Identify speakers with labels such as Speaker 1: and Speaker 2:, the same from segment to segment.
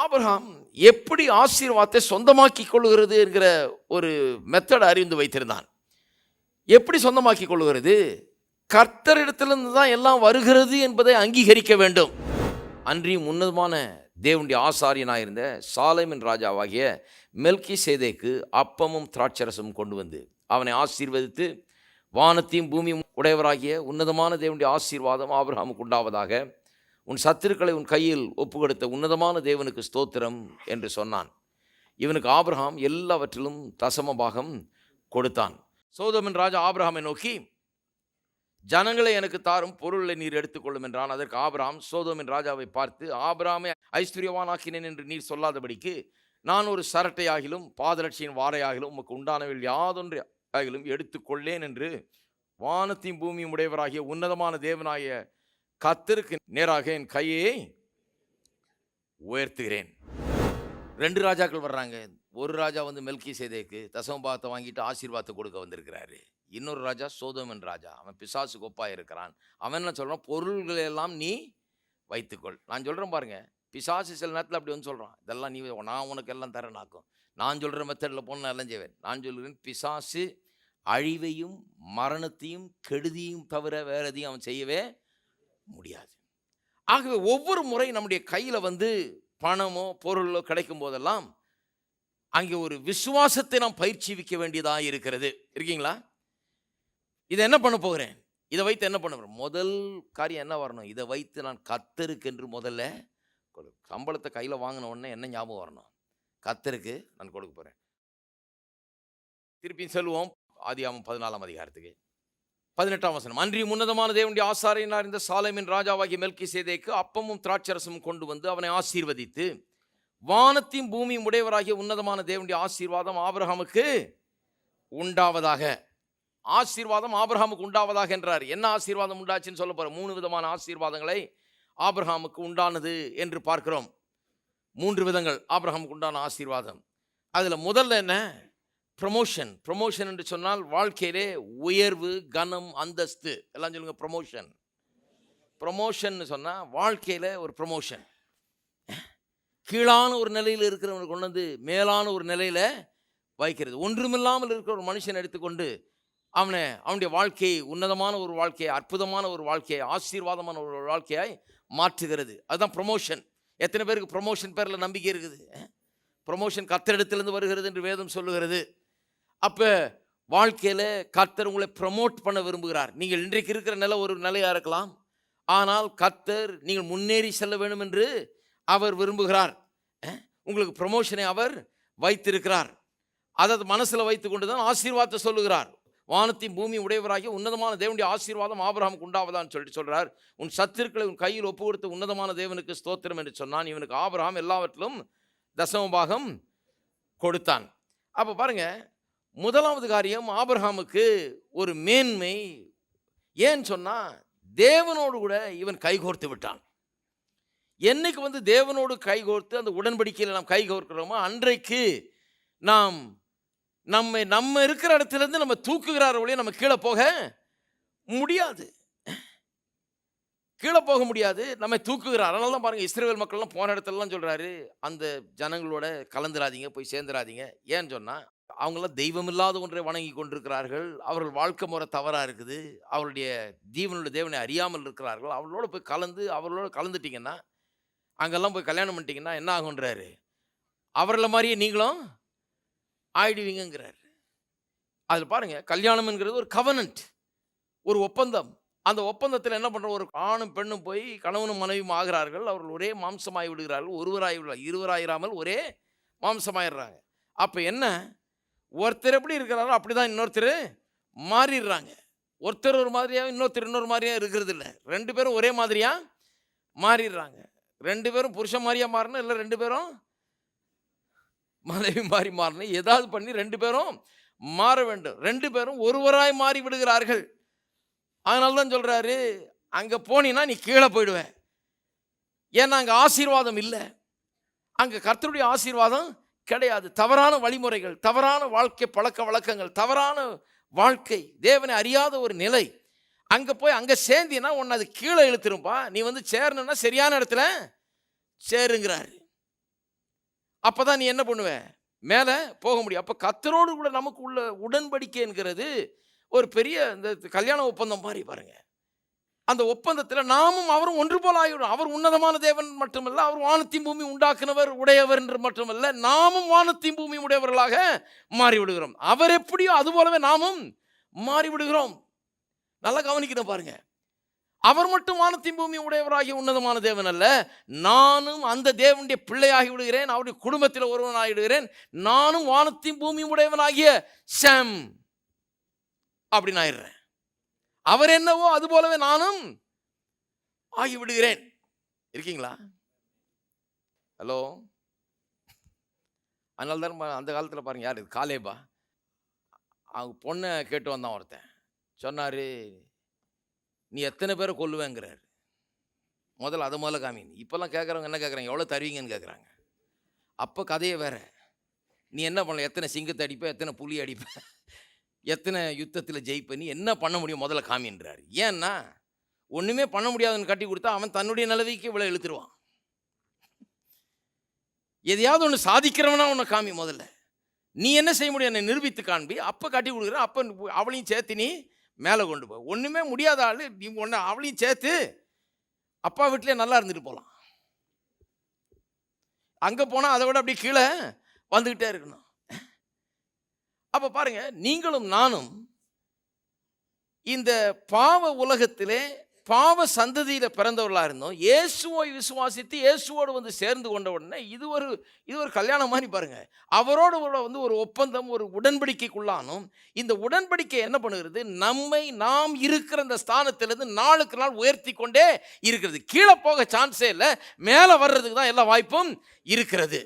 Speaker 1: Abraham எப்படி ஆசீர்வாதத்தை சொந்தமாக்கிக் கொள்கிறது என்கிற ஒரு மெத்தட் அறிந்து வைத்திருந்தான். எப்படி சொந்தமாக்கிக் கொள்கிறது? கர்த்தரிடத்திலிருந்து தான் எல்லாம் வருகிறது என்பதை அங்கீகரிக்க வேண்டும். அன்றியும் உன்னதமான தேவனுடைய ஆசாரியனாயிருந்த சாலேமின் ராஜாவாகிய மெல்கிசேதேக்கு அப்பமும் திராட்சரசமும் கொண்டு வந்து அவனை ஆசீர்வதித்து, வானத்தையும் பூமியும் உடையவராகிய உன்னதமான தேவனுடைய ஆசீர்வாதம் ஆபிரகாமுக்கு உண்டாவதாக, உன் சத்துருக்களை உன் கையில் ஒப்பு கொடுத்த உன்னதமான தேவனுக்கு ஸ்தோத்திரம் என்று சொன்னான். இவனுக்கு ஆபிரகாம் எல்லாவற்றிலும் தசம பாகம் கொடுத்தான். சோதோமின் ராஜா ஆபிரகாமை நோக்கி, ஜனங்களை எனக்கு தாரும், பொருளை நீர் எடுத்துக்கொள்ளும் என்றான். அதற்கு ஆபிரகாம் சோதோமின் ராஜாவை பார்த்து, ஆபிரகாமை ஐஸ்வர்யவானாக்கினேன் என்று நீர் சொல்லாதபடிக்கு நான் ஒரு சரட்டையாகிலும் பாதரட்சியின் வாரையாகிலும் உமக்கு உண்டானவில் யாதொன்று ஆகிலும் எடுத்துக்கொள்ளேன் என்று வானத்தையும் பூமியும் உடையவராகிய உன்னதமான தேவனாகிய கர்த்தருக்கு நேராக என் கையை உயர்த்துகிறேன். 2 ராஜாக்கள் வர்றாங்க. ஒரு ராஜா மெல்கிசேதேக்கு தசமபாகத்தை வாங்கிட்டு ஆசீர்வாதத்தை கொடுக்க வந்திருக்கிறாரு. இன்னொரு ராஜா சோதோமின் ராஜா, அவன் பிசாசு கொப்பாக இருக்கிறான். அவன் என்ன சொல்கிறான்? பொருள்களை எல்லாம் நீ வைத்துக்கொள். நான் சொல்கிறேன் பாருங்க, பிசாசு சில நேரத்தில் அப்படி சொல்கிறான், இதெல்லாம் நீ, நான் உனக்கு எல்லாம் தரேன் நாக்கும், நான் சொல்கிற மெத்தடில் போன எல்லாம் செய்வேன். நான் சொல்கிறேன், பிசாசு அழிவையும் மரணத்தையும் கெடுதியும் தவிர வேறு எதையும் அவன் செய்யவே முடியாது. ஆகவே ஒவ்வொரு முறை நம்முடைய கையில் பணமோ பொருளோ கிடைக்கும் போதெல்லாம் அங்கே ஒரு விசுவாசத்தை நாம் பயிற்சிவிக்க வேண்டியதாக இருக்கிறது. இருக்கீங்களா? இதை என்ன பண்ண போகிறேன், இதை வைத்து என்ன பண்ண போகிறேன்? முதல் காரியம் என்ன வரணும்? இதை வைத்து நான் கர்த்தருக்கு என்று முதல்ல சம்பளத்தை கையில் வாங்கின உடனே என்ன ஞாபகம் வரணும்? கர்த்தருக்கு நான் கொடுக்க போகிறேன். திருப்பி செல்வோம் ஆதியாகமம் 14ஆம் அதிகாரத்துக்கு 18ஆம் வசனம். அன்றியும் உன்னதமான தேவனுடைய ஆசாரியனார் இந்த சாலேமின் ராஜாவாகிய மெல்கிசேதேக்கு அப்பமும் திராட்சரசமும் கொண்டு வந்து அவனை ஆசீர்வதித்து, வானத்தையும் பூமியும் உடையவராகிய உன்னதமான தேவனுடைய ஆசீர்வாதம் ஆபிரகாமுக்கு உண்டாவதாக. ஆசீர்வாதம் ஆபிரகாமுக்கு உண்டாவதாக என்றார். என்ன ஆசீர்வாதம் உண்டாச்சுன்னு சொல்ல போகிறோம். 3 விதமான ஆசீர்வாதங்களை ஆபிரகாமுக்கு உண்டானது என்று பார்க்கிறோம். 3 விதங்கள் ஆபிரகாமுக்கு உண்டான ஆசீர்வாதம். அதில் முதல்ல என்ன? ப்ரமோஷன். ப்ரமோஷன் என்று சொன்னால் வாழ்க்கையிலே உயர்வு, கனம், அந்தஸ்து எல்லாம் சொல்லுங்க. ப்ரமோஷன். ப்ரமோஷன் சொன்னால் வாழ்க்கையில் ஒரு ப்ரமோஷன். கீழான ஒரு நிலையில் இருக்கிறவனை கொண்டு மேலான ஒரு நிலையில் வைக்கிறது. ஒன்றுமில்லாமல் இருக்கிற ஒரு மனுஷன் எடுத்துக்கொண்டு அவனுடைய வாழ்க்கையை உன்னதமான ஒரு வாழ்க்கையை, அற்புதமான ஒரு வாழ்க்கையை, ஆசீர்வாதமான ஒரு வாழ்க்கையாய் மாற்றுகிறது. அதுதான் ப்ரமோஷன். எத்தனை பேருக்கு ப்ரமோஷன் பேரில் நம்பிக்கை இருக்குது? ப்ரமோஷன் கர்த்தரிடத்திலிருந்து வருகிறது என்று வேதம் சொல்லுகிறது. அப்போ வாழ்க்கையில் கர்த்தர் உங்களை ப்ரமோட் பண்ண விரும்புகிறார். நீங்கள் இன்றைக்கு இருக்கிற நிலை ஒரு நிலையாக இருக்கலாம், ஆனால் கர்த்தர் நீங்கள் முன்னேறி செல்ல வேண்டும் என்று அவர் விரும்புகிறார். உங்களுக்கு ப்ரமோஷனை அவர் வைத்திருக்கிறார். அதை மனசில் வைத்து கொண்டு தான் ஆசீர்வாதத்தை சொல்லுகிறார். வானத்தையும் பூமி உடையவராகிய உன்னதமான தேவனுடைய ஆசீர்வாதம் ஆபிரகாமுக்கு உண்டாவதான்னு சொல்கிறார். உன் சத்துருக்களை உன் கையில் ஒப்பு கொடுத்த உன்னதமான தேவனுக்கு ஸ்தோத்திரம் என்று சொன்னான். இவனுக்கு ஆபிரகாம் எல்லாவற்றிலும் தசமபாகம் கொடுத்தான். அப்போ பாருங்க, முதலாவது காரியம் ஆபிரகாமுக்கு ஒரு மேன்மை. ஏன்னு சொன்னால் தேவனோடு கூட இவன் கைகோர்த்து விட்டான். என்னைக்கு தேவனோடு கைகோர்த்து அந்த உடன்படிக்கையில் நாம் கைகோர்க்கிறோமோ அன்றைக்கு நம்ம இருக்கிற இடத்துலேருந்து நம்ம தூக்குகிறார வழியை நம்ம கீழே போக முடியாது. கீழே போக முடியாது, நம்ம தூக்குகிறார். அதனால தான் பாருங்கள், இஸ்ரவேல் மக்கள்லாம் போன இடத்துலலாம் சொல்கிறாரு, அந்த ஜனங்களோட கலந்துராதீங்க, போய் சேர்ந்துராதீங்க. ஏன்னு சொன்னால் அவங்களாம் தெய்வம் இல்லாத ஒன்றை வணங்கி கொண்டிருக்கிறார்கள். அவர்கள் வாழ்க்கை முறை தவறாக இருக்குது. அவருடைய தேவனை அறியாமல் இருக்கிறார்கள். அவர்களோட கலந்துட்டிங்கன்னா, அங்கெல்லாம் போய் கல்யாணம் பண்ணிட்டீங்கன்னா என்ன ஆகுன்றாரு? அவர்கள மாதிரியே நீங்களும் ஆயிடுவீங்கிறார். அதில் பாருங்கள், கல்யாணம் என்கிறது ஒரு கவனன்ட், ஒரு ஒப்பந்தம். அந்த ஒப்பந்தத்தில் என்ன பண்ணுற, ஒரு ஆணும் பெண்ணும் போய் கணவனும் மனைவியும் ஆகிறார்கள். அவர்கள் ஒரே மாம்சமாகி விடுகிறார்கள். இருவராயிராமல் ஒரே மாம்சமாயிடுறாங்க. அப்போ என்ன, ஒருத்தர் எப்படி இருக்கிறாரோ அப்படி தான் இன்னொருத்தர் மாறிடுறாங்க. ஒருத்தர் ஒரு மாதிரியாக இன்னொரு மாதிரியாக இருக்கிறது இல்லை. 2 பேரும் ஒரே மாதிரியாக மாறிடுறாங்க. 2 பேரும் புருஷன் மாதிரியாக மாறணும், இல்லை 2 பேரும் மனைவி மாதிரி மாறணும். ஏதாவது பண்ணி 2 பேரும் மாற வேண்டும். 2 பேரும் ஒருவராய் மாறி விடுகிறார்கள். அதனால தான் சொல்கிறாரு, அங்கே போனீங்கன்னா நீ கீழே போயிடுவேன். ஏன்னா அங்கே ஆசீர்வாதம் இல்லை, அங்கே கர்த்தருடைய ஆசீர்வாதம் கிடையாது. தவறான வழிமுறைகள், தவறான வாழ்க்கை பழக்க வழக்கங்கள், தவறான வாழ்க்கை, தேவனை அறியாத ஒரு நிலை. அங்கே போய் அங்கே சேர்ந்தினா உன்னை அது கீழே இழுத்துரும்பா. நீ சேரணுன்னா சரியான இடத்துல சேருங்கிறாரு. அப்பதான் நீ என்ன பண்ணுவ, மேலே போக முடியும். அப்ப கர்த்தரோடு கூட நமக்கு உள்ள உடன்படிக்கை என்கிறது ஒரு பெரிய இந்த கல்யாண ஒப்பந்தம் மாதிரி பாருங்க. அந்த ஒப்பந்தத்தில் நாமும் அவரும் ஒன்று போல ஆகிவிடும். அவர் உன்னதமான தேவன் மட்டுமல்ல, அவர் வானத்தையும் பூமி உண்டாக்குனவர் உடையவர் என்று மட்டுமல்ல, நாமும் வானத்தையும் பூமி உடையவர்களாக மாறிவிடுகிறோம். அவர் எப்படியோ அது போலவே நாமும் மாறிவிடுகிறோம். நல்லா கவனிக்கணும் பாருங்க. அவர் மட்டும் வானத்தையும் பூமி உடையவராகிய உன்னதமான தேவன் அல்ல, நானும் அந்த தேவனுடைய பிள்ளையாகி விடுகிறேன், அவருடைய குடும்பத்தில் ஒருவனாகி விடுகிறேன். நானும் வானத்தையும் பூமி உடையவனாகிய சாம் அப்படின்னு ஆயிடுறேன். அவர் என்னவோ அது போலவே நானும் ஆகிவிடுகிறேன். இருக்கீங்களா? ஹலோ. அதனால தான் அந்த காலத்தில் பாருங்க, யார் இது, காலேபா, அவங்க பொண்ணை கேட்டு வந்தான் ஒருத்தன். சொன்னார், நீ எத்தனை பேரை கொல்லுவேங்கிறார். அதை முதல்ல காமி. இப்போல்லாம் கேட்குறவங்க என்ன கேட்குறாங்க, எவ்வளோ தருவீங்கன்னு கேட்குறாங்க. அப்போ கதையை வேற. நீ என்ன பண்ணல, எத்தனை சிங்கத்தை அடிப்ப, எத்தனை புலி அடிப்ப, எத்தனை யுத்தத்தில் ஜெயிப்ப, நீ என்ன பண்ண முடியும் முதல்ல காமின்றார். ஏன்னா ஒன்றுமே பண்ண முடியாதுன்னு கட்டி கொடுத்தா அவன் தன்னுடைய நிலவைக்கு இவ்வளோ இழுத்துருவான். எதையாவது ஒன்று சாதிக்கிறவனா உன்னை காமி முதல்ல. நீ என்ன செய்ய முடியும், என்னை நிரூபித்து காண்பி. அப்போ கட்டி கொடுக்குற, அப்போ அவளையும் சேர்த்து நீ மேலே கொண்டு போ. ஒன்றுமே முடியாத ஆள் நீ ஒன்று அவளையும் சேர்த்து அப்பா வீட்டிலே நல்லா இருந்துட்டு போகலாம். அங்கே போனால் அதை விட அப்படி கீழே வந்துக்கிட்டே இருக்கணும். அப்போ பாருங்க, நீங்களும் நானும் இந்த பாவ உலகத்திலே பாவ சந்ததியில் பிறந்தவர்களாக இருந்தோம். இயேசுவை விசுவாசித்து இயேசுவோடு வந்து சேர்ந்து கொண்ட உடனே இது ஒரு கல்யாணம் மாதிரி பாருங்க. அவரோடு வந்து ஒரு ஒப்பந்தம், ஒரு உடன்படிக்கைக்குள்ளானும். இந்த உடன்படிக்கை என்ன பண்ணுகிறது, நாம் இருக்கிற இந்த ஸ்தானத்திலிருந்து நாளுக்கு நாள் உயர்த்தி கொண்டே இருக்கிறது. கீழே போக சான்ஸே இல்லை, மேலே வர்றதுக்கு தான் எல்லா வாய்ப்பும் இருக்கிறது.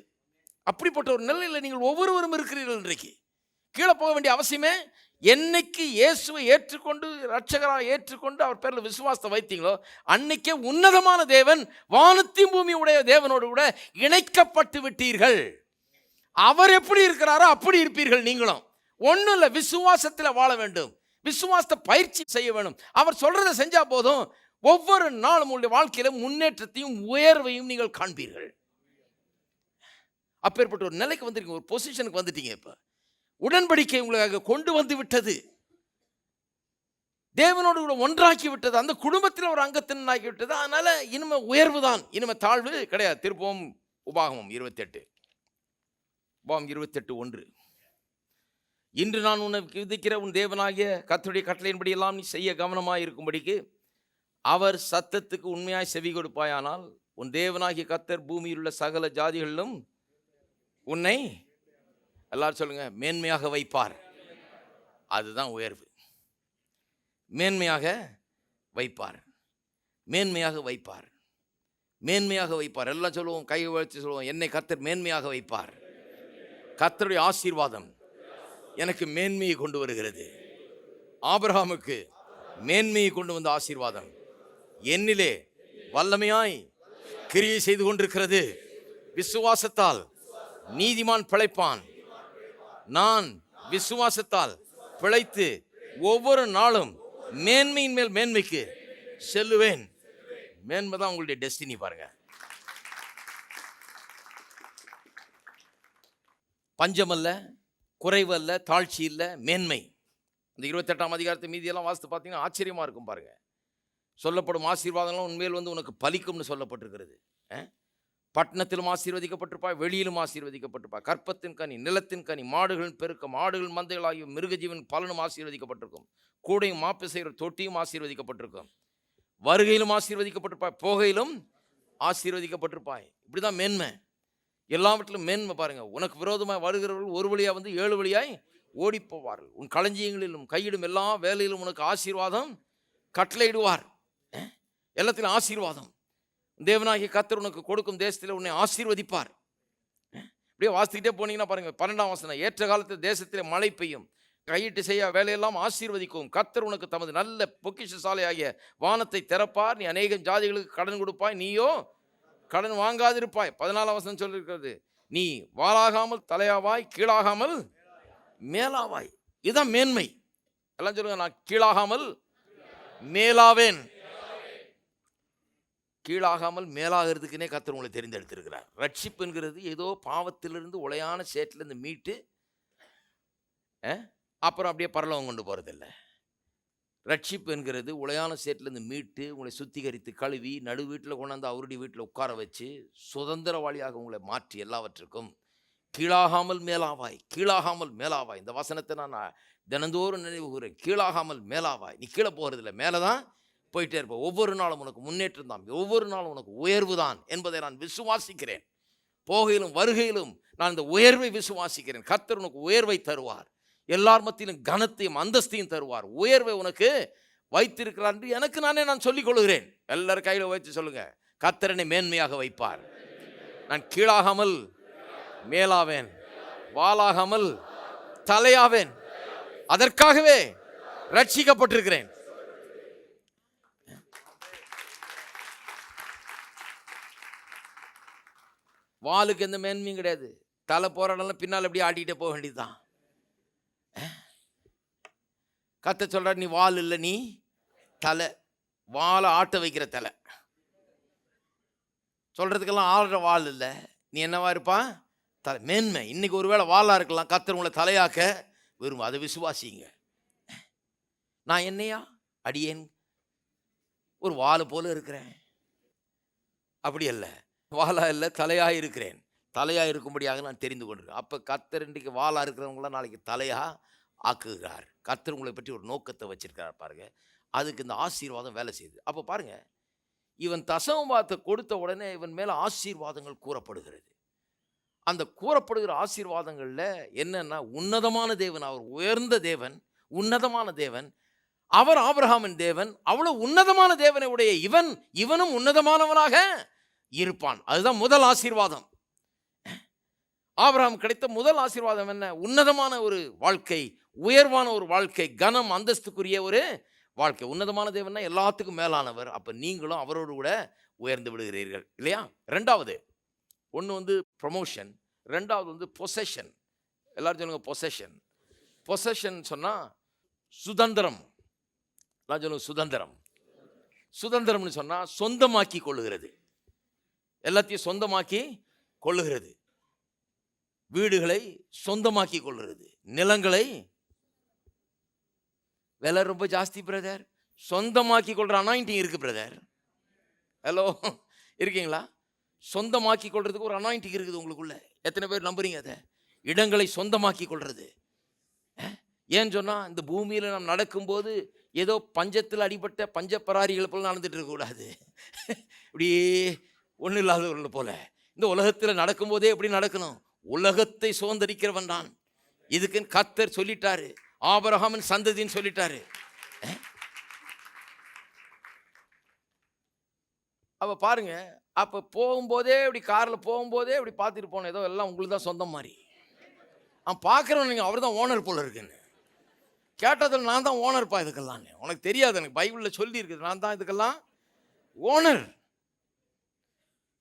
Speaker 1: அப்படிப்பட்ட ஒரு நிலையில் நீங்கள் ஒவ்வொருவரும் இருக்கிறீர்கள். இன்றைக்கு கீழே போக வேண்டிய அவசியமே, என்னைக்கு இயேசுவை ஏற்றுக்கொண்டு ரட்சகராக ஏற்றுக்கொண்டு அவர் பேரில் விசுவாசத்தை வைத்தீங்களோ அன்னைக்கே உன்னதமான தேவன் வானத்தையும் பூமி உடைய தேவனோடு கூட இணைக்கப்பட்டு விட்டீர்கள். அவர் எப்படி இருக்கிறாரோ அப்படி இருப்பீர்கள் நீங்களும். ஒன்றும் இல்லை, விசுவாசத்தில் வாழ வேண்டும், விசுவாசத்தை பயிற்சி செய்ய வேண்டும். அவர் சொல்றதை செஞ்சா போதும், ஒவ்வொரு நாளும் உங்களுடைய வாழ்க்கையில முன்னேற்றத்தையும் உயர்வையும் நீங்கள் காண்பீர்கள். அப்பேற்பட்ட ஒரு நிலைக்கு வந்துருக்கீங்க, ஒரு பொசிஷனுக்கு வந்துட்டீங்க. இப்போ உடன்படிக்கை உங்களுக்காக கொண்டு வந்து விட்டது, தேவனோடு கூட ஒன்றாக்கி விட்டது, அந்த குடும்பத்தில் ஒரு அங்கத்தின் ஆக்கி விட்டது. அதனால இனிமே உயர்வு தான், இனிமே தாழ்வு கிடையாது. திருப்பவும் உபாகமம் 28 1. இன்று நான் உனக்கு விதிக்கிற உன் தேவனாகிய கர்த்தருடைய கட்டளையின்படி எல்லாம் நீ செய்ய கவனமாய் இருக்கும்படிக்கு அவர் சத்தத்துக்கு உண்மையாய் செவி கொடுப்பாயானால் உன் தேவனாகிய கர்த்தர் பூமியில் உள்ள சகல ஜாதிகளிலும் உன்னை, எல்லாரும் சொல்லுங்க, மேன்மையாக வைப்பார். அதுதான் உயர்வு. மேன்மையாக வைப்பார், மேன்மையாக வைப்பார், மேன்மையாக வைப்பார். எல்லாம் சொல்லுவோம், கை வச்சு சொல்லுவோம், என்னை கர்த்தர் மேன்மையாக வைப்பார். கர்த்தருடைய ஆசீர்வாதம் எனக்கு மேன்மையை கொண்டு வருகிறது. ஆபிரகாமுக்கு மேன்மையை கொண்டு வந்த ஆசீர்வாதம் என்னிலே வல்லமையாய் கிரியை செய்து கொண்டிருக்கிறது. விசுவாசத்தால் நீதிமான் பிழைப்பான். நான் விசுவாசத்தால் பிழைத்து ஒவ்வொரு நாளும் மேன்மையின் மேல் மேன்மைக்கு செல்லுவேன். மேன்மை தான் உங்களுடைய டெஸ்டினி. பாருங்க, பஞ்சமல்ல, குறைவல்ல, தாழ்ச்சி இல்லை, மேன்மை. இந்த 28ஆம் அதிகாரத்தை மீதியெல்லாம் வாசித்து பார்த்தீங்கன்னா ஆச்சரியமா இருக்கும். பாருங்க, சொல்லப்படும் ஆசீர்வாதங்களும் உண்மையில் வந்து உனக்கு பலிக்கும்னு சொல்லப்பட்டிருக்கிறது. பட்டணத்திலும் ஆசீர்வதிக்கப்பட்டிருப்பாய், வெளியிலும் ஆசீர்வதிக்கப்பட்டிருப்பாய். கற்பத்தின் கனி, நிலத்தின் கனி, மாடுகளின் பெருக்கம், மாடுகள் மந்தைகளாகிய மிருகஜீவன் பலனும் ஆசீர்வதிக்கப்பட்டிருக்கும். கூடையும் மாப்பு செய்கிற தொட்டியும் ஆசீர்வதிக்கப்பட்டிருக்கும். வருகையிலும் ஆசீர்வதிக்கப்பட்டிருப்பாய், போகையிலும் ஆசீர்வதிக்கப்பட்டிருப்பாய். இப்படிதான் மேன்மை, எல்லாவற்றிலும் மேன்மை. பாருங்க, உனக்கு விரோதமாக வருகிறவர்கள் ஒரு வழியாக வந்து 7 வழியாய் ஓடி போவார்கள். உன் களஞ்சியங்களிலும் கையிடும் எல்லா வேலையிலும் உனக்கு ஆசீர்வாதம் கட்டளையிடுவார். எல்லாத்திலும் ஆசீர்வாதம். தேவனாகிய கர்த்தர் உனக்கு கொடுக்கும் தேசத்தில் உன்னை ஆசீர்வதிப்பார். இப்படியே வாசிக்கிட்டே போனீங்கன்னா பாருங்க, 12ஆம் வசனம், ஏற்ற காலத்தில் தேசத்திலே மழை பெய்யும், கையிட்டு செய்ய வேலையெல்லாம் ஆசீர்வதிக்கும். கர்த்தர் உனக்கு தமது நல்ல பொக்கிஷசாலையாகிய வானத்தை திறப்பார். நீ அநேகம் ஜாதிகளுக்கு கடன் கொடுப்பாய், நீயோ கடன் வாங்காதிருப்பாய். 14ஆம் வசனம் சொல்லியிருக்கிறது, நீ வாளாகாமல் தலையாவாய், கீழாகாமல் மேலாவாய். இதுதான் மேன்மை. எல்லாம் சொல்லுங்க, நான் கீழாகாமல் மேலாவேன். கீழாகாமல் மேலாகிறதுக்குனே கர்த்தர் உங்களை தெரிந்தெடுத்திருக்கிறார். ரட்சிப்புங்கிறது ஏதோ பாவத்திலிருந்து உளையான சேற்றிலிருந்து மீட்டு அப்புறம் அப்படியே பரலோகம் கொண்டு போகிறதில்ல. ரட்சிப்பு என்கிறது உளையான சேற்றிலிருந்து மீட்டு உங்களை சுத்திகரித்து கழுவி நடு வீட்டில் கொண்டாந்து அவருடைய வீட்டில் உட்கார வச்சு சுதந்திரவாளியாக உங்களை மாற்றி எல்லாவற்றுக்கும் கீழாகாமல் மேலாவாய், கீழாகாமல் மேலாவாய். இந்த வசனத்தை நான் தினந்தோறும் நினைவு கூறுறேன். கீழாகாமல் மேலாவாய். நீ கீழே போகிறதில்ல, மேலே தான் போயிட்டே இருப்ப. ஒவ்வொரு நாளும் உனக்கு முன்னேற்றம் தான், ஒவ்வொரு நாளும் உனக்கு உயர்வு தான் என்பதை நான் விசுவாசிக்கிறேன். போகையிலும் வருகையிலும் நான் இந்த உயர்வை விசுவாசிக்கிறேன். கர்த்தர் உனக்கு உயர்வை தருவார், எல்லார் மத்தியிலும் கனத்தையும் அந்தஸ்தையும் தருவார், உயர்வை உனக்கு வைத்திருக்கிறார் என்று எனக்கு நான் சொல்லிக் கொள்கிறேன். எல்லாரும் கையில் வைத்து சொல்லுங்க, கர்த்தர் என்னை மேன்மையாக வைப்பார். நான் கீழாகாமல் மேலாவேன், வாளாகாமல் தலையாவேன். அதற்காகவே ரட்சிக்கப்பட்டிருக்கிறேன். வாளுக்கு எந்த மேன்மையும் கிடையாது. தலை போராடலாம் பின்னால் அப்படியே ஆட்டிகிட்டே போக வேண்டியதுதான். கர்த்தர் சொல்றார், நீ வால் இல்லை, நீ தலை. வாழை ஆட்ட வைக்கிற தலை. சொல்றதுக்கெல்லாம் ஆடுற வால் இல்லை, நீ என்னவா இருப்பா? தலை. மேன்மை. இன்னைக்கு ஒருவேளை வாளாக இருக்கலாம், கர்த்தர் உங்களை தலையாக்க விரும்பும். அதை விசுவாசிங்க. நான் என்னையா அடியேன் ஒரு வாழை போல இருக்கிறேன், அப்படி அல்ல. வாளா இல்லை, தலையாக இருக்கிறேன். தலையாக இருக்கும்படியாக நான் தெரிந்து கொண்டிருக்கேன். அப்போ கர்த்தர் இன்றைக்கு வாளாக இருக்கிறவங்களாம் நாளைக்கு தலையாக ஆக்குகிறார். கர்த்தர் உங்களை பற்றி ஒரு நோக்கத்தை வச்சிருக்கிறார் பாருங்க. அதுக்கு இந்த ஆசீர்வாதம் வேலை செய்யுது. அப்போ பாருங்க, இவன் தசமபாகத்தை கொடுத்த உடனே இவன் மேலே ஆசீர்வாதங்கள் கூறப்படுகிறது. அந்த கூறப்படுகிற ஆசீர்வாதங்களில் என்னன்னா, உன்னதமான தேவன், அவர் உயர்ந்த தேவன், உன்னதமான தேவன், அவர் ஆபிரகாமின் தேவன். அவ்வளவு உன்னதமான தேவனை உடைய இவனும் உன்னதமானவனாக இருப்பான். அதுதான் முதல் ஆசீர்வாதம். ஆபிரகாம் கிடைத்த முதல் ஆசீர்வாதம் என்ன? உன்னதமான ஒரு வாழ்க்கை, உயர்வான ஒரு வாழ்க்கை, கனம் அந்தஸ்துக்குரிய ஒரு வாழ்க்கை. உன்னதமான தேவன்னா எல்லாத்துக்கும் மேலானவர். அப்போ நீங்களும் அவரோடு கூட உயர்ந்து விடுகிறீர்கள் இல்லையா? ரெண்டாவது ஒன்று ப்ரொமோஷன், ரெண்டாவது பொசஷன். எல்லாரும் சொல்லுங்க பொசஷன். பொசஷன் சொன்னால் சுதந்திரம். எல்லாம் சொல்லுங்க சுதந்திரம். சுதந்திரம்னு சொன்னால் சொந்தமாக்கி கொள்ளுகிறது, எல்லாத்தையும் சொந்தமாக்கி கொள்ளுகிறது. வீடுகளை சொந்தமாக்கி கொள்ளுகிறது, நிலங்களை. விலை ரொம்ப ஜாஸ்தி பிரதர், சொந்தமாக்கி கொள்ற அனாயிண்டிங் இருக்கு பிரதர். ஹலோ, இருக்கீங்களா? சொந்தமாக்கி கொள்றதுக்கு ஒரு அனாயிண்டிங் இருக்குது உங்களுக்குள்ள. எத்தனை பேர் நம்புறீங்க அதை? இடங்களை சொந்தமாக்கி கொள்றது. ஏன்னு சொன்னால், இந்த பூமியில் நாம் நடக்கும்போது ஏதோ பஞ்சத்தில் அடிபட்ட பஞ்சப்பராரிகளை போல நடந்துட்டு இருக்கக்கூடாது. இப்படியே ஒன்றும் இல்லாதவர்கள் போல இந்த உலகத்தில் நடக்கும்போதே எப்படி நடக்கணும்? உலகத்தை சுதந்திரிக்கிறவன் தான். இதுக்குன்னு கர்த்தர் சொல்லிட்டாரு, ஆபிரகாமின் சந்ததின்னு சொல்லிட்டாரு. அப்போ பாருங்க, அப்போ போகும்போதே இப்படி காரில் போகும்போதே இப்படி பார்த்துட்டு போனோம், ஏதோ எல்லாம் உங்களுக்கு தான் சொந்தம் மாதிரி. பார்க்குறவன் நீங்கள் அவர் தான் ஓனர் போல இருக்குன்னு கேட்டதில், நான் தான் ஓனர்ப்பா இதுக்கெல்லாம். உனக்கு தெரியாது, எனக்கு பைபிளில் சொல்லி இருக்குது, நான் தான் இதுக்கெல்லாம் ஓனர்,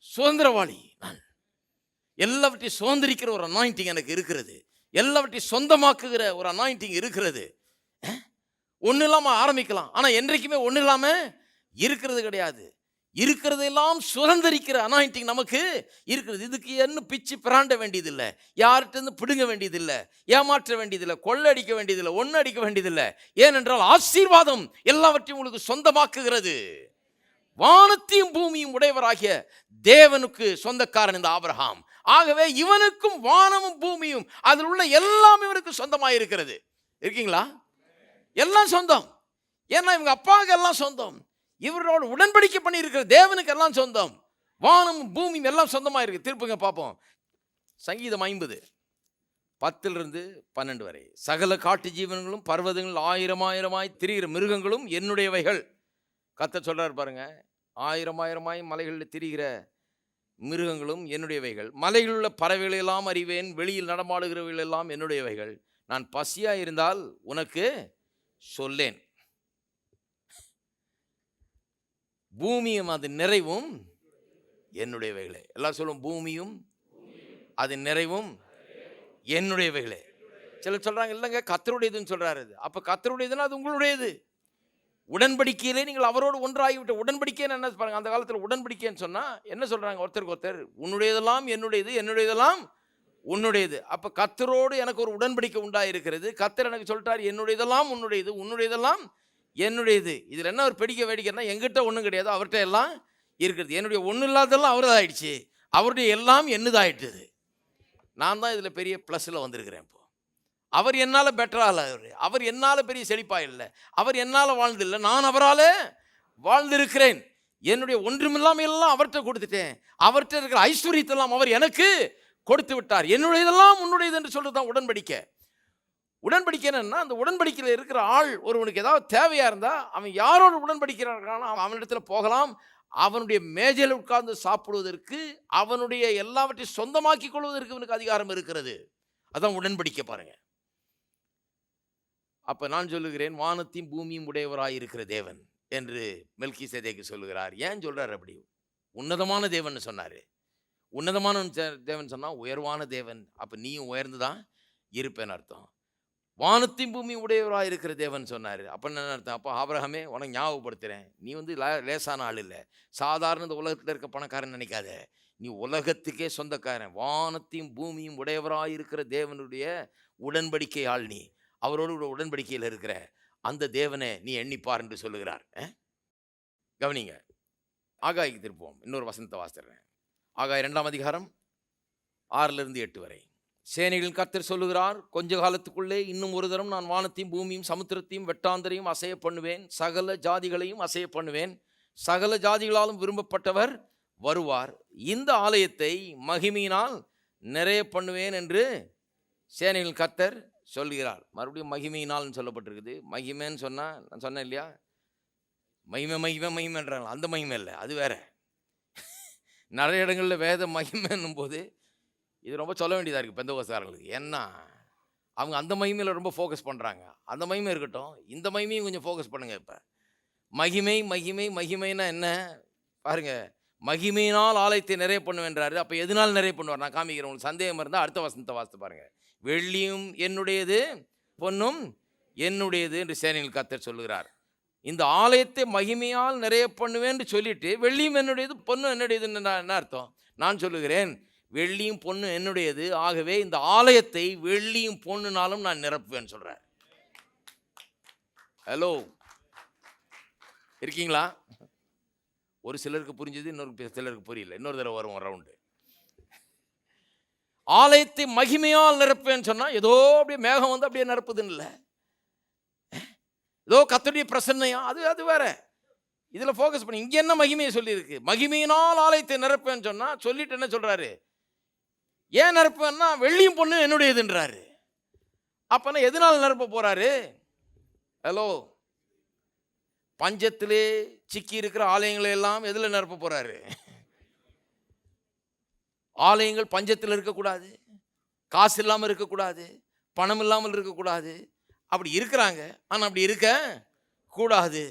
Speaker 1: சுதந்திரவாளி. நான் எல்லாவற்றையும் சுதந்திரிக்கிற ஒரு அனாயிண்டிங் எனக்கு இருக்கிறது, எல்லாவற்றையும் சொந்தமாக்குகிற ஒரு அனாயிண்டிங் இருக்கிறது. ஒன்றும் இல்லாமல் ஆரம்பிக்கலாம், ஆனால் என்றைக்குமே ஒன்றும் இல்லாமல் இருக்கிறது கிடையாது. இருக்கிறதெல்லாம் சுதந்திரிக்கிற அனாயிண்டிங் நமக்கு இருக்கிறது. இதுக்கு என்ன பிச்சு பிராண்ட வேண்டியதில்லை, யார்கிட்ட பிடுங்க வேண்டியதில்லை, ஏமாற்ற வேண்டியதில்லை, கொள்ளடிக்க வேண்டியதில்லை, ஒன்று அடிக்க வேண்டியதில்லை. ஏனென்றால் ஆசீர்வாதம் எல்லாவற்றையும் உங்களுக்கு சொந்தமாக்குகிறது. வானத்தையும் பூமியும் உடையவராகிய தேவனுக்கு சொந்தக்காரன் இந்த ஆபிரகாம். ஆகவே இவனுக்கும் வானமும் பூமியும் அதில் உள்ள எல்லாம் இவனுக்கு சொந்தமாக இருக்கிறது. இருக்கீங்களா? எல்லாம் சொந்தம். ஏன்னா இவங்க அப்பாவுக்கு எல்லாம் சொந்தம், இவரோட உடன்படிக்கை பண்ணி இருக்கிற தேவனுக்கு எல்லாம் சொந்தம். வானமும் பூமியும் எல்லாம் சொந்தமாக இருக்கு. திருப்புங்க பார்ப்போம். சங்கீதம் 50:10-12 வரை. சகல காட்டு ஜீவன்களும் பர்வதங்கள் ஆயிரமாயிரமாய் திரிகிற மிருகங்களும் என்னுடையவைகள். கர்த்தர் சொல்றார் பாருங்க, ஆயிரமாயிரமாய் மலைகளில் திரிகிற மிருகங்களும் என்னுடையவைகள். மலைகளில் உள்ள பறவைகள் எல்லாம் அறிவேன், வெளியில் நடமாடுகிறவைகள் எல்லாம் என்னுடையவைகள். நான் பசியாக இருந்தால் உனக்கு சொல்லேன், பூமியும் அது நிறைவும் என்னுடையவைகளே. எல்லாம் சொல்லும், பூமியும் அது நிறைவும் என்னுடையவைகளே. சிலர் சொல்றாங்க, இல்லைங்க கர்த்தருடையதுன்னு சொல்றாரு. அப்போ கர்த்தருடையதுன்னா அது உங்களுடையது. உடன்படிக்கையிலே நீங்கள் அவரோடு ஒன்றாகிவிட்ட. உடன்படிக்கைன்னு என்ன பாருங்க, அந்த காலத்தில் உடன்படிக்கைன்னு சொன்னா என்ன சொல்றாங்க, ஒருத்தருக்கு ஒருத்தர் உன்னுடையதெல்லாம் என்னுடையது, என்னுடையதெல்லாம் உன்னுடையது. அப்ப கர்த்தரோடு எனக்கு ஒரு உடன்படிக்கை உண்டாயிருக்கிறது. கர்த்தர் எனக்கு சொல்லிட்டார், என்னுடையதெல்லாம் உன்னுடையது, உன்னுடையதெல்லாம் என்னுடையது. இதுல என்ன ஒரு பெடிக்க வேடிக்கைன்னா, எங்கிட்ட ஒன்றும் கிடையாது, அவர்கிட்ட எல்லாம் இருக்கிறது. என்னுடைய ஒன்றும் இல்லாததெல்லாம் அவரதாயிடுச்சு, அவருடைய எல்லாம் என்னதாயிட்டுது. நான் தான் இதுல பெரிய ப்ளஸ்ல வந்திருக்கிறேன். இப்போ அவர் என்னால் பெட்டரா இல்லை, அவர் என்னால் பெரிய செழிப்பாக இல்லை, அவர் என்னால் வாழ்ந்தில்லை, நான் அவரால் வாழ்ந்திருக்கிறேன். என்னுடைய ஒன்றுமில்லாமல் எல்லாம் அவர்கிட்ட கொடுத்துட்டேன். அவர்கிட்ட இருக்கிற ஐஸ்வர்யத்தெல்லாம் அவர் எனக்கு கொடுத்து விட்டார். என்னுடையதெல்லாம் உன்னுடையது என்று சொல்றது தான் உடன்படிக்கை. உடன்படிக்கை என்னன்னா, அந்த உடன்படிக்கையில் இருக்கிற ஆள் ஒருவனுக்கு ஏதாவது தேவையாக இருந்தால் அவன் யாரோடு உடன்படிக்கிறானோ அவனிடத்துல போகலாம். அவனுடைய மேஜையில் உட்கார்ந்து சாப்பிடுவதற்கு, அவனுடைய எல்லாவற்றையும் சொந்தமாக்கி கொள்வதற்கு அவனுக்கு அதிகாரம் இருக்கிறது. அதான் உடன்படிக்கை. பாருங்க, அப்ப நான் சொல்லுகிறேன், வானத்தையும் பூமியும் உடையவராய் இருக்கிற தேவன் என்று மெல்கிசேதேக்கு சொல்லுகிறார். ஏன் சொல்றார் அப்படி? உன்னதமான தேவன் சொன்னாரு. உன்னதமான தேவன் சொன்னா உயர்வான தேவன். அப்ப நீயும் உயர்ந்துதான் இருப்பேன்னு அர்த்தம். வானத்தையும் பூமியும் உடையவராய் இருக்கிற தேவன் சொன்னாரு. அப்ப என்ன அர்த்தம்? அப்போ ஆபிரகாமே, உனக்கு ஞாபகப்படுத்துறேன், நீ லேசான ஆள் இல்லை, சாதாரண இந்த உலகத்தில் இருக்க பணக்காரன் நினைக்காத, நீ உலகத்துக்கே சொந்தக்காரன். வானத்தையும் பூமியும் உடையவராய் இருக்கிற தேவனுடைய உடன்படிக்கை ஆள் நீ. அவரோடு உடன்படிக்கையில் இருக்கிற அந்த தேவனை நீ எண்ணிப்பார் என்று சொல்லுகிறார். கவனிங்க, ஆகாய்க்கு திருப்போம். இன்னொரு வசனத்தை வாசிக்கிறேன். ஆகாய் 2ஆம் அதிகாரம் 6-8 வரை. சேனைகளின் கர்த்தர் சொல்லுகிறார், கொஞ்ச காலத்துக்குள்ளே இன்னும் ஒரு தரம் நான் வானத்தையும் பூமியும் சமுத்திரத்தையும் வெட்டாந்தரையும் அசைய பண்ணுவேன், சகல ஜாதிகளையும் அசைய பண்ணுவேன், சகல ஜாதிகளாலும் விரும்பப்பட்டவர் வருவார், இந்த ஆலயத்தை மகிமையினால் நிறைய பண்ணுவேன் என்று சேனைகளின் கர்த்தர் சொல்கிறார். மறுபடியும் மகிமையினால் சொல்லப்பட்டிருக்குது. மகிமைன்னு சொன்னா, நான் சொன்னேன் இல்லையா, மகிமை மகிமை மகிமைன்றாங்க, அந்த மகிமை இல்லை, அது வேற. நிறைய இடங்களில் வேத மகிமைன்னும் போது இது ரொம்ப சொல்ல வேண்டியதாக இருக்குது பெந்தகோஸ்தேக்காரங்களுக்கு. ஏன்னா அவங்க அந்த மகிமையில் ரொம்ப ஃபோக்கஸ் பண்ணுறாங்க. அந்த மகிமை இருக்கட்டும், இந்த மகிமையும் கொஞ்சம் ஃபோக்கஸ் பண்ணுங்கள். இப்போ மகிமை மகிமை மகிமைன்னா என்ன பாருங்க, மகிமையினால் ஆலயத்தை நிறைய பண்ணுவேன்றாரு. அப்போ எதனால் நிறைய பண்ணுவார்? நான் காமிக்கிறேன். உங்களுக்கு சந்தேகம் இருந்தால் அடுத்த வசனத்தை வாசித்து பாருங்கள். வெள்ளியும் என்னுடையது, பொன்னும் என்னுடையது என்று சேனையில் கர்த்தர் சொல்லுகிறார். இந்த ஆலயத்தை மகிமையால் நிறைய பண்ணுவேன்னு சொல்லிட்டு வெள்ளியும் என்னுடையது பொன்னும் என்னுடையதுன்னு என்ன அர்த்தம்? நான் சொல்லுகிறேன், வெள்ளியும் பொண்ணு என்னுடையது, ஆகவே இந்த ஆலயத்தை வெள்ளியும் பொண்ணுனாலும் நான் நிரப்புவேன்னு சொல்றார். ஹலோ, இருக்கீங்களா? ஒரு சிலருக்கு புரிஞ்சது, இன்னொரு சிலருக்கு புரியல. இன்னொரு தடவை வரும் ரவுண்டு. ஆலயத்தை மகிமையால் நிரப்புவேன்னு சொன்னா ஏதோ அப்படியே மேகம் வந்து அப்படியே நிரப்புதுன்னு இல்லை, ஏதோ கர்த்தருடைய பிரசன்னையா, அது வேற. இதுல ஃபோக்கஸ் பண்ணி இங்க என்ன மகிமையை சொல்லியிருக்கு? மகிமையினால் ஆலயத்தை நிரப்புவேன்னு சொன்னா சொல்லிட்டு என்ன சொல்றாரு? ஏன் நிரப்புவேன்னா வெள்ளியும் பொண்ணு என்னுடையதுன்றாரு. அப்பனா எதனால நிரப்ப போறாரு? ஹலோ, பஞ்சத்திலே சிக்கி இருக்கிற ஆலயங்களை எல்லாம் எதுல நிரப்ப போறாரு? ஆலயங்கள் பஞ்சத்தில் இருக்கக்கூடாது, காசு இல்லாமல் இருக்கக்கூடாது, பணம் இல்லாமல் இருக்கக்கூடாது. அப்படி இருக்கிறாங்க, ஆனால் அப்படி இருக்க கூடாது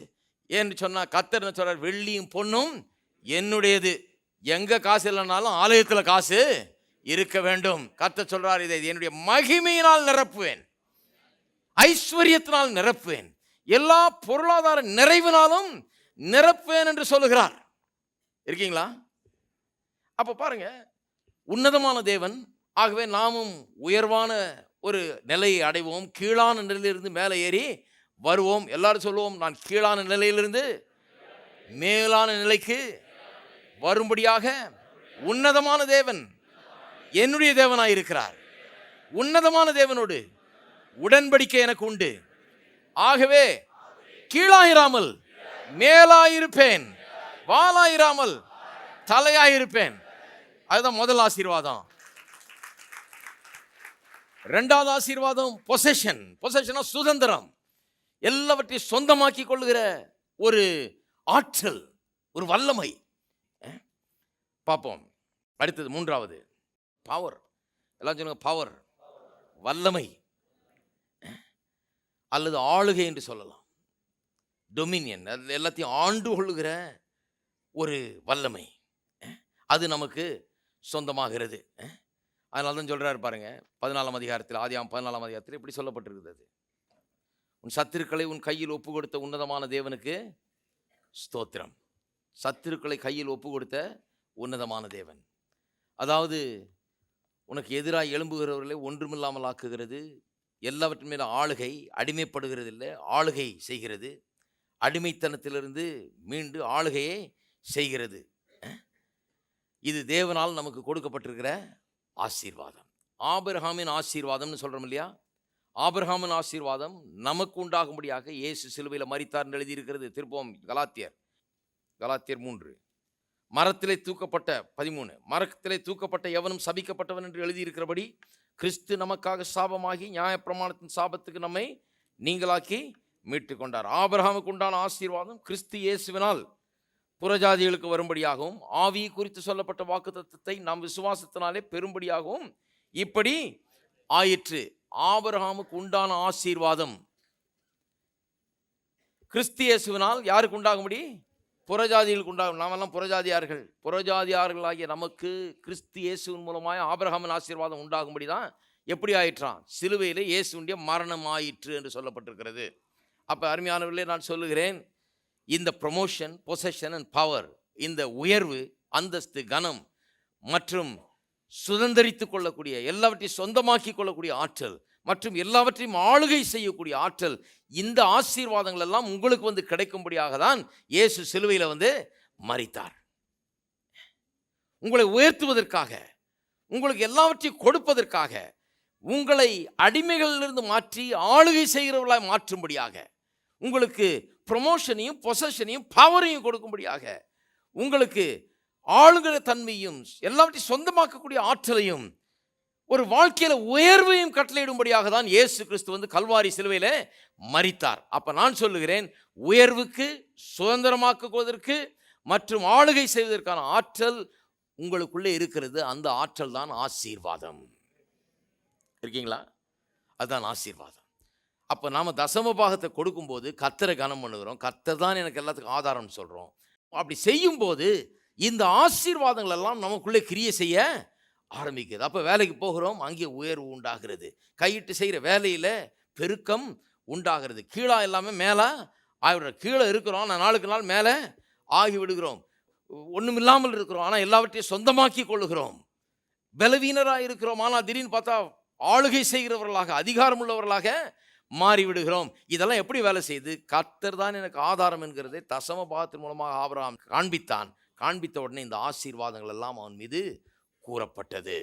Speaker 1: என்று சொன்னால் கர்த்தர் என்ன சொல்றார்? வெள்ளியும் பொண்ணும் என்னுடையது. எங்க காசு இல்லைனாலும் ஆலயத்தில் காசு இருக்க வேண்டும். கர்த்தர் சொல்றார், இதை என்னுடைய மகிமையினால் நிரப்புவேன், ஐஸ்வர்யத்தினால் நிரப்புவேன், எல்லா பொருளாதார நிறைவினாலும் நிரப்புவேன் என்று சொல்லுகிறார். இருக்கீங்களா? அப்ப பாருங்க, உன்னதமான தேவன். ஆகவே நாமும் உயர்வான ஒரு நிலையை அடைவோம், கீழான நிலையிலிருந்து மேலே ஏறி வருவோம். எல்லாரும் சொல்லுவோம், நான் கீழான நிலையிலிருந்து மேலான நிலைக்கு வரும்படியாக உன்னதமான தேவன் என்னுடைய தேவனாய் இருக்கிறார். உன்னதமான தேவனோடு உடன்படிக்கை எனக்கு உண்டு. ஆகவே கீழாயிராமல் மேலாயிருப்பேன், வாலாயிராமல் தலையாயிருப்பேன். அதுதான் முதல் ஆசீர்வாதம். இரண்டாவது ஆசீர்வாதம் பொசெஷன். பொசெஷனா சுதந்திரம், எல்லாவற்றையும் சொந்தமாக்கி கொள்ளுகிற ஒரு ஆற்றல், ஒரு வல்லமை. பார்ப்போம். அடுத்தது மூன்றாவது பவர். எல்லாம் சொல்லுங்க, பவர், வல்லமை அல்லது ஆளுகை என்று சொல்லலாம். டொமினியன், எல்லாத்தையும் ஆண்டு கொள்ளுகிற ஒரு வல்லமை, அது நமக்கு சொந்தமாகிறது. அதனால தான் சொல்றாரு பாருங்க, 14ஆம் அதிகாரத்தில், ஆதியாகமம் 14ஆம் அதிகாரத்தில் இப்படி சொல்லப்பட்டிருக்கிறது. உன் சத்துருக்களை உன் கையில் ஒப்பு கொடுத்த உன்னதமான தேவனுக்கு ஸ்தோத்திரம். சத்துருக்களை கையில் ஒப்பு கொடுத்த உன்னதமான தேவன், அதாவது உனக்கு எதிராக எழும்புகிறவர்களை ஒன்றுமில்லாமல் ஆக்குகிறது, எல்லாவற்றின் மேல ஆளுகை, அடிமைப்படுகிறது இல்லை, ஆளுகை செய்கிறது, அடிமைத்தனத்திலிருந்து மீண்டு ஆளுகையை செய்கிறது. இது தேவனால் நமக்கு கொடுக்கப்பட்டிருக்கிற ஆசீர்வாதம். ஆபிரகாமின் ஆசீர்வாதம்னு சொல்றோம் இல்லையா? ஆபிரகாமின் ஆசீர்வாதம் நமக்கு உண்டாகும்படியாக இயேசு சிலுவையில் மரித்தார் என்று எழுதியிருக்கிறது. திருப்பம் கலாத்தியர் 3. மரத்திலே தூக்கப்பட்ட 13, மரத்திலே தூக்கப்பட்ட எவனும் சபிக்கப்பட்டவன் என்று எழுதியிருக்கிறபடி கிறிஸ்து நமக்காக சாபமாகி நியாயப்பிரமாணத்தின் சாபத்துக்கு நம்மை நீங்களாக்கி மீட்டு கொண்டார். ஆபிரகாமுக்கு உண்டான ஆசீர்வாதம் கிறிஸ்து இயேசுவினால் புறஜாதிகளுக்கு வரும்படியாகவும், ஆவி குறித்து சொல்லப்பட்ட வாக்குத்தத்தத்தை நாம் விசுவாசத்தினாலே பெறும்படியாகவும் இப்படி ஆயிற்று. ஆபிரகாமுக்கு உண்டான ஆசீர்வாதம் கிறிஸ்து இயேசுவினால் யாருக்கு உண்டாகும்படி? புறஜாதிகளுக்கு உண்டாகும். நாமெல்லாம் புறஜாதியார்கள். புறஜாதியார்களாகிய நமக்கு கிறிஸ்து இயேசுவின் மூலமாக ஆபிரகாமின் ஆசீர்வாதம் உண்டாகும்படி தான் எப்படி ஆயிற்றான்? சிலுவையிலே இயேசுடைய மரணம் ஆயிற்று என்று சொல்லப்பட்டிருக்கிறது. அப்போ அருமையானவர்களே, நான் சொல்லுகிறேன், இந்த ப்ரொமோஷன், பொசஷன் அண்ட் பவர், இந்த உயர்வு, அந்தஸ்து, கனம் மற்றும் சுதந்திரித்து கொள்ளக்கூடிய, எல்லாவற்றையும் சொந்தமாக்கி கொள்ளக்கூடிய ஆற்றல் மற்றும் எல்லாவற்றையும் ஆளுகை செய்யக்கூடிய ஆற்றல், இந்த ஆசீர்வாதங்கள் எல்லாம் உங்களுக்கு வந்து கிடைக்கும்படியாக தான் இயேசு சிலுவையில் வந்து மரித்தார். உங்களை உயர்த்துவதற்காக, உங்களுக்கு எல்லாவற்றையும் கொடுப்பதற்காக, உங்களை அடிமைகளிலிருந்து மாற்றி ஆளுகை செய்கிறவர்களாய் மாற்றும்படியாக, உங்களுக்கு ப்ரொமோஷனையும் பொசஷனையும் பவரையும் கொடுக்கும்படியாக, உங்களுக்கு ஆளுகிற தன்மையும் எல்லாவற்றையும் சொந்தமாக்கக்கூடிய ஆற்றலையும் ஒரு வாழ்க்கையில உயர்வையும் கட்டளையிடும்படியாக தான் இயேசு கிறிஸ்து வந்து கல்வாரி சிலுவையில மரித்தார். அப்ப நான் சொல்லுகிறேன், உயர்வுக்கு, சுதந்திரமாக்குவதற்கு மற்றும் ஆளுகை செய்வதற்கான ஆற்றல் உங்களுக்குள்ளே இருக்கிறது. அந்த ஆற்றல் தான் ஆசீர்வாதம். இருக்கீங்களா? அதுதான் ஆசீர்வாதம். அப்போ நாம் தசம பாகத்தை கொடுக்கும்போது கர்த்தரை கனம் பண்ணுகிறோம். கர்த்தர் தான் எனக்கு எல்லாத்துக்கும் ஆதாரம் சொல்கிறோம். அப்படி செய்யும்போது இந்த ஆசீர்வாதங்கள் எல்லாம் நமக்குள்ளே கிரியை செய்ய ஆரம்பிக்குது. அப்போ வேலைக்கு போகிறோம், அங்கே உயர்வு உண்டாகிறது. கையிட்டு செய்கிற வேலையில் பெருக்கம் உண்டாகிறது. கீழே எல்லாமே மேலே ஆகிவிடுறோம். கீழே இருக்கிறோம், ஆனால் நாளுக்கு நாள் மேலே ஆகி விடுகிறோம். ஒன்றும் இல்லாமல் இருக்கிறோம், ஆனால் எல்லாவற்றையும் சொந்தமாக்கி கொள்ளுகிறோம். பலவீனராக இருக்கிறோம், ஆனால் திடீர்னு பார்த்தா ஆளுகை செய்கிறவர்களாக, அதிகாரம் உள்ளவர்களாக மாறிவிடுகிறோம். இதெல்லாம் எப்படி வேலை செய்து? கர்த்தர் தான் எனக்கு ஆதாரம் என்கிறதை தசம பாகத்தின் மூலமாக ஆபிரகாம் காண்பித்தான். காண்பித்த உடனே இந்த ஆசீர்வாதங்கள் எல்லாம் அவன் மீது கூறப்பட்டது.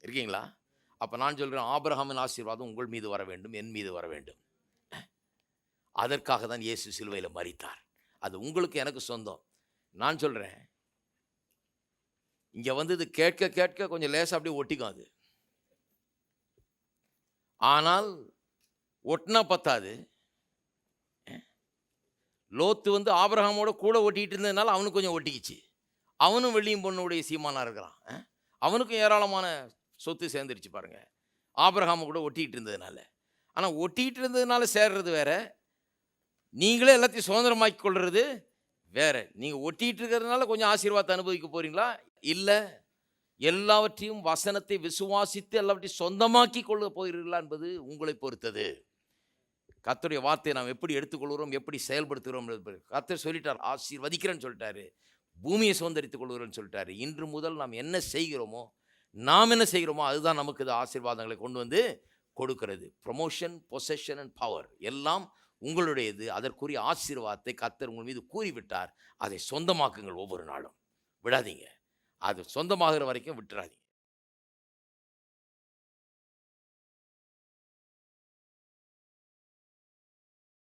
Speaker 1: இருக்கீங்களா? அப்போ நான் சொல்கிறேன், ஆபிரகாமின் ஆசீர்வாதம் உங்கள் மீது வர வேண்டும், என் மீது வர வேண்டும். அதற்காக தான் இயேசு சிலுவையில் மரித்தார். அது உங்களுக்கு எனக்கு சொந்தம். நான் சொல்கிறேன், இங்கே வந்து இது கேட்க கேட்க கொஞ்சம் லேசாக அப்படியே ஒட்டிக்கும். அது ஆனால் ஒட்டினா பத்தாது. லோத்து வந்து ஆபிரகாமோட கூட ஒட்டிக்கிட்டு இருந்ததுனால அவனுக்கு கொஞ்சம் ஒட்டிக்கிச்சு. அவனும் வெள்ளியும் பொண்ணுடைய சீமானா இருக்கிறான். அவனுக்கும் ஏராளமான சொத்து சேர்ந்துருச்சு பாருங்க, ஆபிரகாம கூட ஒட்டிக்கிட்டு இருந்ததுனால. ஆனால் ஒட்டிக்கிட்டு இருந்ததுனால சேர்றது வேற, நீங்களே எல்லாத்தையும் சுதந்திரமாக்கி கொள்வது வேற. நீங்கள் ஒட்டிகிட்டு இருக்கிறதுனால கொஞ்சம் ஆசீர்வாதத்தை அனுபவிக்க போறீங்களா? இல்லை, எல்லாவற்றையும் வசனத்தை விசுவாசித்து எல்லாவற்றையும் சொந்தமாக்கி கொள்ள போகிறீர்களா என்பது உங்களை பொறுத்தது. கர்த்தருடைய வார்த்தையை நாம் எப்படி எடுத்துக்கொள்கிறோம், எப்படி செயல்படுத்துகிறோம். கர்த்தர் சொல்லிட்டார், ஆசீர்வதிக்கிறேன்னு சொல்லிட்டாரு, பூமியை சுதந்திரித்துக் கொள்கிறேன்னு சொல்லிட்டாரு. இன்று முதல் நாம் என்ன செய்கிறோமோ, நாம் என்ன செய்கிறோமோ அதுதான் நமக்கு இது ஆசீர்வாதங்களை கொண்டு வந்து கொடுக்கிறது. ப்ரொமோஷன், பொசஷன் அண்ட் பவர் எல்லாம் உங்களுடையது. அதற்குரிய ஆசீர்வாதத்தை கர்த்தர் உங்கள் மீது கூறிவிட்டார். அதை சொந்தமாக்குங்கள். ஒவ்வொரு நாளும் விடாதீங்க. அது சொந்தமாகிற வரைக்கும் விட்டுறாதீங்க.